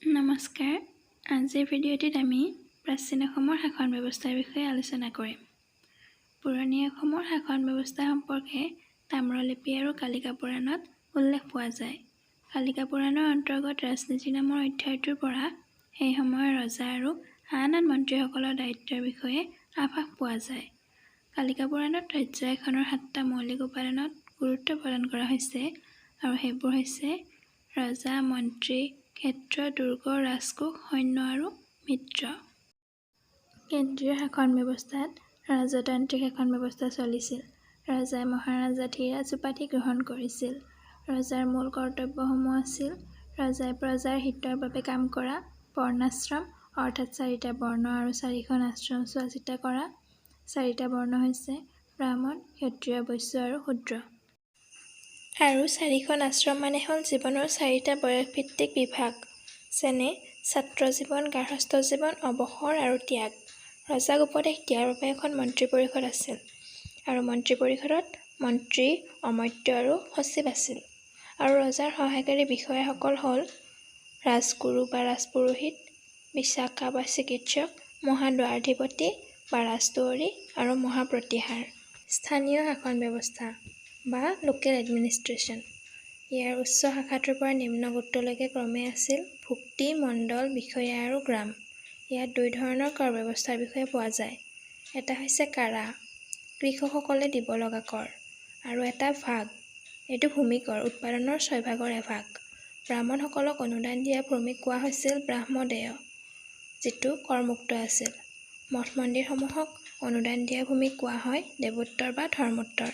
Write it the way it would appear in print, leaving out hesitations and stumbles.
নমস্কাৰ। আজিৰ ভিডিঅ'টিত আমি প্ৰাচীন অসমৰ শাসন ব্যৱস্থাৰ বিষয়ে আলোচনা কৰিম। পুৰণি অসমৰ শাসন ব্যৱস্থা সম্পৰ্কে তাম্ৰলিপি আৰু কালিকা পুৰাণত উল্লেখ পোৱা যায়। কালিকা পুৰাণৰ অন্তৰ্গত ৰাজনীতি নামৰ অধ্যায়টোৰ পৰা সেই সময়ৰ ৰজা আৰু আন মন্ত্ৰীসকলৰ দায়িত্বৰ বিষয়ে আভাস পোৱা যায়। কালিকা পুৰাণত ৰাজ্য এখনৰ 7টা মৌলিক উপাদানত গুৰুত্ব প্ৰদান কৰা হৈছে আৰু সেইবোৰ হৈছে ৰজা, মন্ত্ৰী, ক্ষেত্ৰ, দুৰ্গ, ৰাজকোষ, সৈন্য আৰু মিত্ৰ। কেন্দ্ৰীয় শাসন ব্যৱস্থাত ৰাজতান্ত্ৰিক শাসন ব্যৱস্থা চলিছিল। ৰজাই মহাৰাজা ধীৰাজ উপাধি গ্ৰহণ কৰিছিল। ৰজাৰ মূল কৰ্তব্যসমূহ আছিল ৰজাই প্ৰজাৰ হিতৰ বাবে কাম কৰা, বৰ্ণাশ্ৰম অৰ্থাৎ 4টা বৰ্ণ আৰু 4খন আশ্ৰম চোৱা-চিতা কৰা। 4টা বৰ্ণ হৈছে ব্ৰাহ্মণ, ক্ষত্ৰিয়, বৈশ্য আৰু শূদ্ৰ। আৰু 4খন আশ্ৰম মানে হ'ল জীৱনৰ 4টা বয়সভিত্তিক বিভাগ, যেনে ছাত্ৰ জীৱন, গাৰ্হস্থ্য জীৱন, অৱসৰ আৰু ত্যাগ। ৰজাক উপদেশ দিয়াৰ বাবে এখন মন্ত্ৰী পৰিষদ আছিল আৰু মন্ত্ৰী পৰিষদত মন্ত্ৰী, অমাত্য আৰু সচিব আছিল। আৰু ৰজাৰ সহায়কাৰী বিষয়াসকল হ'ল ৰাজগুৰু বা ৰাজপুৰোহিত, বিশাখা বা চিকিৎসক, মহাদ্বাৰাধিপতি বা ৰাজদুৱৰী আৰু মহাপ্ৰতিহাৰ। স্থানীয় শাসন ব্যৱস্থা বা লোকেল এডমিনিষ্ট্ৰেশ্যন। ইয়াৰ উচ্চ শাখাটোৰ পৰা নিম্ন গোটলৈকে ক্ৰমে আছিল ভুক্তি, মণ্ডল, বিষয়া আৰু গ্ৰাম। ইয়াত 2 ধৰণৰ কৰ ব্যৱস্থাৰ বিষয়ে পোৱা যায়। এটা হৈছে কাৰা, কৃষকসকলে দিব লগা কৰ, আৰু এটা ভাগ, এইটো ভূমিকৰ, উৎপাদনৰ 6 ভাগৰ এভাগ। ব্ৰাহ্মণসকলক অনুদান দিয়া ভূমিক কোৱা হৈছিল ব্ৰাহ্মদেয়, যিটো কৰমুক্ত আছিল। মঠ মন্দিৰসমূহক অনুদান দিয়া ভূমিক কোৱা হয় দেৱোত্তৰ বা ধৰ্মোত্তৰ।